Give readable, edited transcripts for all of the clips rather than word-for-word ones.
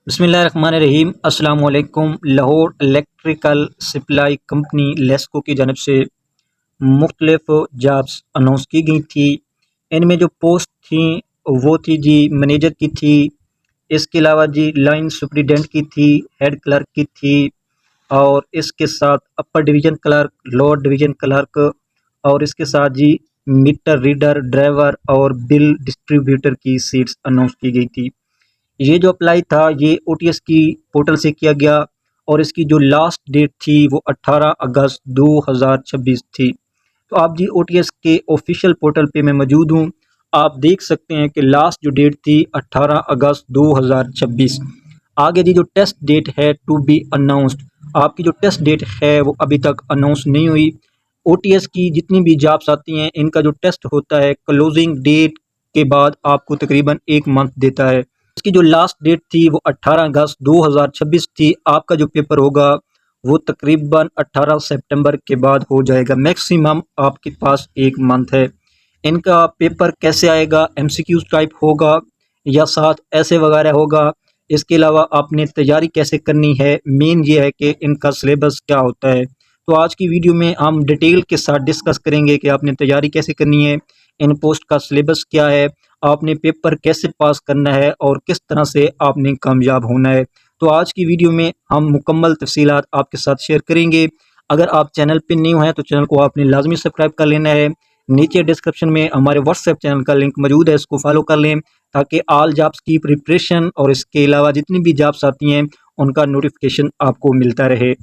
बिस्मिल्लाहिर्रहमानिर्रहीम अस्सलाम वालेकुम। Lahore electrical supply company LESCO की जानब से मुख्तलिफ जॉब्स अनाउंस की गई थी। इनमें जो पोस्ट थी वो थी जी मैनेजर की थी, इसके अलावा जी लाइन सुपरिटेंडेंट की थी, हेड क्लर्क की थी और इसके साथ अपर division clerk, lower division clerk और इसके साथ जी मीटर रीडर, ड्राइवर और बिल डिस्ट्रीब्यूटर की सीट्स अनाउंस की गई थी। ये जो अप्लाई था ये ओटीएस की पोर्टल से किया गया और इसकी जो लास्ट डेट थी वो 18 अगस्त 2026 थी। तो आप जी ओटीएस के ऑफिशियल पोर्टल पे मैं मौजूद हूँ। आप देख सकते हैं कि लास्ट जो डेट थी 18 अगस्त 2026। आगे जी जो टेस्ट डेट है टू बी अनाउंस्ड, आपकी जो टेस्ट डेट है वो अभी तक अनाउंस नहीं हुई। ओटीएस की जितनी भी जॉब्स आती हैं इनका जो टेस्ट होता है क्लोजिंग डेट के बाद आपको तकरीबन एक मंथ देता है। इसकी जो लास्ट डेट थी वो 18 अगस्त 2026 थी। आपका जो पेपर होगा वो तकरीबन 18 सितंबर के बाद हो जाएगा। मैक्सिमम आपके पास एक मंथ है। इनका पेपर कैसे आएगा, एमसीक्यूज टाइप होगा या साथ ऐसे वगैरह होगा। इसके अलावा आपने तैयारी कैसे करनी है, मेन ये है कि इनका सिलेबस क्या होता है। तो आज की वीडियो में हम डिटेल के साथ डिस्कस करेंगे कि आपने तैयारी कैसे करनी है, इन पोस्ट का सिलेबस क्या है, आपने पेपर कैसे पास करना है और किस तरह से आपने कामयाब होना है। तो आज की वीडियो में हम मुकम्मल तफसीलात आपके साथ शेयर करेंगे। अगर आप चैनल पर न्यू हैं तो चैनल को आपने लाजमी सब्सक्राइब कर लेना है। नीचे डिस्क्रिप्शन में हमारे व्हाट्सएप चैनल का लिंक मौजूद है, इसको फॉलो कर लें ताकि ऑल जॉब्स की प्रिपरेशन और इसके अलावा जितनी भी जॉब्स आती हैं उनका नोटिफिकेशन आपको मिलता रहे।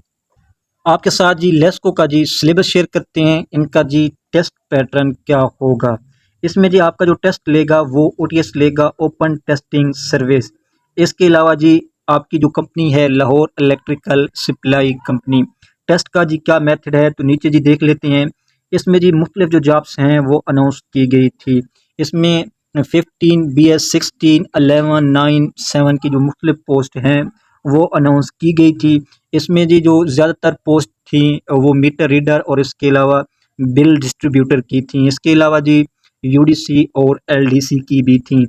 आपके साथ जी लेस्को का जी सिलेबस शेयर करते हैं। इनका जी टेस्ट पैटर्न क्या होगा। इसमें जी आपका जो टेस्ट लेगा वो ओटीएस लेगा, ओपन टेस्टिंग सर्विस। इसके अलावा जी आपकी जो कंपनी है Lahore electrical supply company, test का जी क्या मेथड है तो नीचे जी देख लेते हैं। इसमें जी मुख्तलिफ जो जॉब्स हैं वो अनाउंस की गई थी। इसमें 15 BS 16 11 9 7 की जो मुख्तलिफ पोस्ट हैं वो अनाउंस की गई थी। इसमें जी जो ज़्यादातर पोस्ट थी वो मीटर रीडर और इसके अलावा बिल डिस्ट्रीब्यूटर की थी। इसके अलावा जी यूडीसी और एलडीसी की भी थी।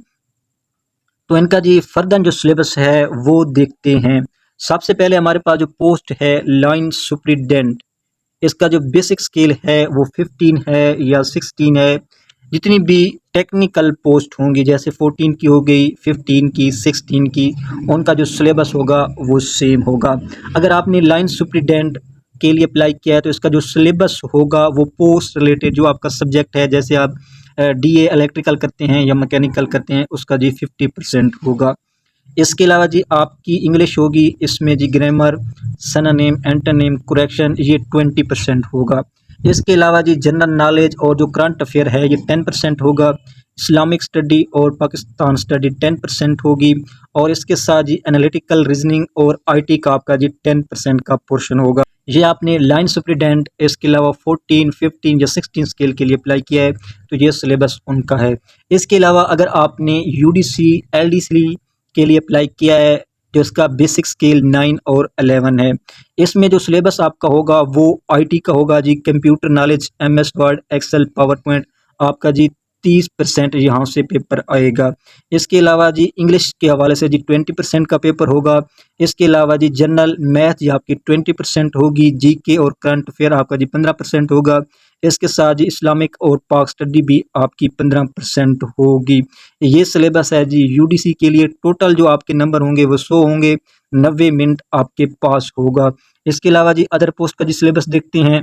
तो इनका जी फर्दर जो सिलेबस है वो देखते हैं। सबसे पहले हमारे पास जो पोस्ट है लाइन सुपरिटेंडेंट, इसका जो बेसिक स्केल है वो 15 है या 16 है। जितनी भी टेक्निकल पोस्ट होंगी जैसे 14 की हो गई, 15 की, 16 की, उनका जो सिलेबस होगा वो सेम होगा। अगर आपने लाइन सुपरिटेंडेंट के लिए अप्लाई किया है तो इसका जो सिलेबस होगा वो पोस्ट रिलेटेड जो आपका सब्जेक्ट है, जैसे आप डीए इलेक्ट्रिकल करते हैं या मैकेनिकल करते हैं, उसका जी 50% होगा। इसके अलावा जी आपकी इंग्लिश होगी, इसमें जी ग्रामर, सनोनिम, एंटोनिम, करेक्शन ये 20% होगा। इसके अलावा जी जनरल नॉलेज और जो करंट अफेयर है ये 10% होगा। इस्लामिक स्टडी और पाकिस्तान स्टडी 10% होगी और इसके साथ जी एनालिटिकल रीजनिंग और आईटी का आपका जी 10% का पोर्शन होगा। ये आपने लाइन सुपरिटेंडेंट इसके अलावा 14, 15 या 16 स्केल के लिए अप्लाई किया है तो ये सिलेबस उनका है। इसके अलावा अगर आपने यूडीसी, एलडीसी के लिए अप्लाई किया है जो इसका बेसिक स्केल 9 और 11 है, इसमें जो सिलेबस आपका होगा वो आईटी का होगा जी। Computer knowledge, MS Word, Excel, PowerPoint, आपका जी 30% यहाँ से पेपर आएगा। इसके अलावा जी इंग्लिश के हवाले से जी 20% का पेपर होगा। इसके अलावा जी जनरल मैथ जी आपकी 20% होगी। जीके और करंट अफेयर आपका जी 15% होगा। इसके साथ जी इस्लामिक और पाक स्टडी भी आपकी 15% होगी। ये सिलेबस है जी यूडीसी के लिए। टोटल जो आपके नंबर होंगे वो 100 होंगे, 90 मिनट आपके पास होगा। इसके अलावा जी अदर पोस्ट का जी सिलेबस देखते हैं।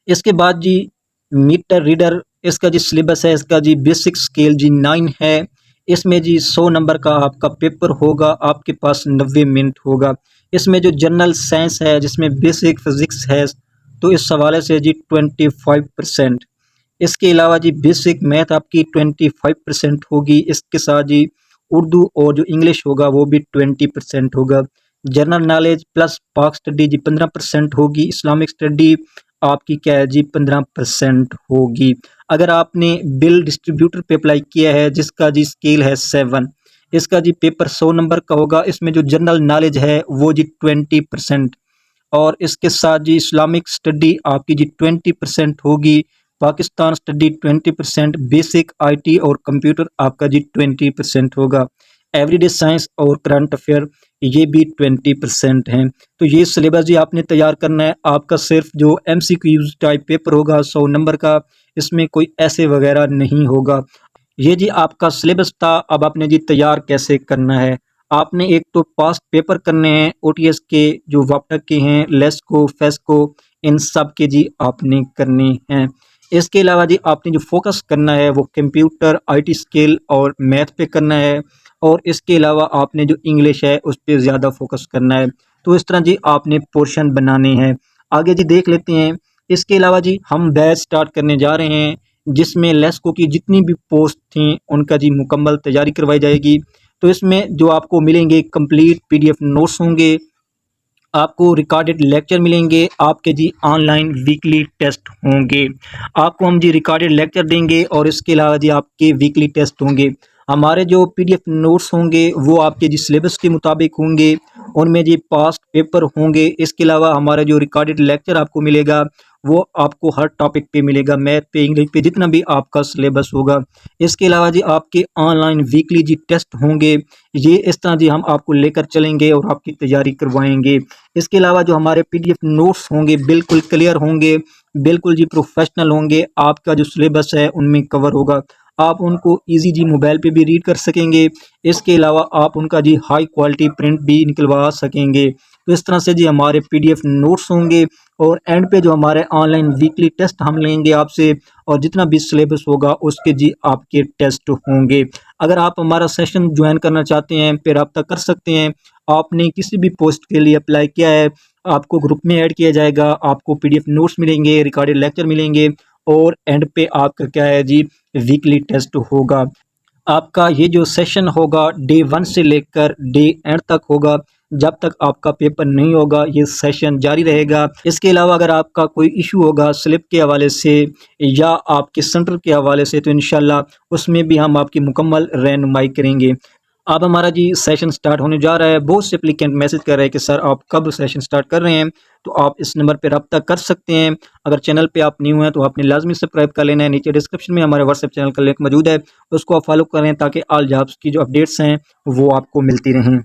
इसके बाद जी मीटर रीडर, इसका जी सिलेबस है, इसका जी बेसिक स्केल जी 9 है। इसमें जी 100 नंबर का आपका पेपर होगा, आपके पास 90 मिनट होगा। इसमें जो जनरल साइंस है जिसमें बेसिक फिजिक्स है तो इस हवाले से जी 25%। इसके अलावा जी बेसिक मैथ आपकी 25% होगी। इसके साथ जी उर्दू और जो इंग्लिश होगा वो भी 20% होगा। जनरल नॉलेज प्लस पाक स्टडी जी 15% होगी। इस्लामिक स्टडी आपकी क्या है जी 15% होगी। अगर आपने बिल डिस्ट्रीब्यूटर पे अप्लाई किया है जिसका जी स्केल है 7, इसका जी पेपर 100 नंबर का होगा। इसमें जो जनरल नॉलेज है वो जी 20% और इसके साथ जी इस्लामिक स्टडी आपकी जी 20% होगी। पाकिस्तान स्टडी 20%, बेसिक आईटी और कंप्यूटर आपका जी 20% होगा। एवरीडे साइंस और करंट अफेयर ये भी 20% हैं। तो ये सिलेबस जी आपने तैयार करना है। आपका सिर्फ जो MCQs टाइप पेपर होगा 100 नंबर का, इसमें कोई ऐसे वगैरह नहीं होगा। ये जी आपका सिलेबस था। अब आपने जी तैयार कैसे करना है। आपने एक तो पास्ट पेपर करने हैं OTS के, जो वापटक के हैं, लेस्को, फेस्को, इन सब के जी आपने करने हैं। इसके अलावा जी आपने जो फोकस करना है वो कंप्यूटर, IT स्किल और मैथ पे करना है। और इसके अलावा आपने जो इंग्लिश है उस पर ज़्यादा फोकस करना है। तो इस तरह जी आपने पोर्शन बनाने हैं। आगे जी देख लेते हैं। इसके अलावा जी हम बैच स्टार्ट करने जा रहे हैं, जिसमें लेस्को की जितनी भी पोस्ट थी उनका जी मुकम्मल तैयारी करवाई जाएगी। तो इसमें जो आपको मिलेंगे कंप्लीट PDF नोट्स होंगे, आपको रिकॉर्डेड लेक्चर मिलेंगे, आपके जी ऑनलाइन वीकली टेस्ट होंगे। आपको हम जी रिकॉर्डेड लेक्चर देंगे और इसके अलावा जी आपके वीकली टेस्ट होंगे। हमारे जो PDF नोट्स होंगे वो आपके जी सिलेबस के मुताबिक होंगे, उनमें जी पास्ट पेपर होंगे। इसके अलावा हमारा जो रिकॉर्डेड लेक्चर आपको मिलेगा वो आपको हर टॉपिक पे मिलेगा, मैथ पे, इंग्लिश पे, जितना भी आपका सिलेबस होगा। इसके अलावा जी आपके ऑनलाइन वीकली जी टेस्ट होंगे। ये इस तरह जी हम आपको लेकर चलेंगे और आपकी तैयारी करवाएंगे। इसके अलावा जो हमारे PDF नोट्स होंगे बिल्कुल क्लियर होंगे, बिल्कुल जी प्रोफेशनल होंगे। आपका जो सिलेबस है उनमें कवर होगा। आप उनको इजी जी मोबाइल पे भी रीड कर सकेंगे। इसके अलावा आप उनका जी हाई क्वालिटी प्रिंट भी निकलवा सकेंगे। तो इस तरह से जी हमारे PDF नोट्स होंगे और एंड पे जो हमारे ऑनलाइन वीकली टेस्ट हम लेंगे आपसे, और जितना भी सिलेबस होगा उसके जी आपके टेस्ट होंगे। अगर आप हमारा सेशन ज्वाइन करना चाहते हैं फिर रब्ता कर सकते हैं। आपने किसी भी पोस्ट के लिए अप्लाई किया है, आपको ग्रुप में ऐड किया जाएगा, आपको PDF नोट्स मिलेंगे, रिकॉर्डेड लेक्चर मिलेंगे और एंड पे आपका क्या है जी वीकली टेस्ट होगा। आपका ये जो सेशन होगा डे 1 से लेकर डे एंड तक होगा। जब तक आपका पेपर नहीं होगा ये सेशन जारी रहेगा। इसके अलावा अगर आपका कोई इशू होगा स्लिप के हवाले से या आपके सेंटर के हवाले से तो इंशाल्लाह उसमें भी हम आपकी मुकम्मल रहनुमाई करेंगे। अब हमारा जी सेशन स्टार्ट होने जा रहा है। बहुत से एप्लीकेंट मैसेज कर रहे हैं कि सर आप कब सेशन स्टार्ट कर रहे हैं, तो आप इस नंबर पर रब्ता कर सकते हैं। अगर चैनल पे आप न्यू हैं तो आपने लाजमी सब्सक्राइब कर लेना है। नीचे डिस्क्रिप्शन में हमारे व्हाट्सएप चैनल का लिंक मौजूद है, उसको आप फॉलो करें ताकि ऑल जॉब्स की जो अपडेट्स हैं वो आपको मिलती रहें।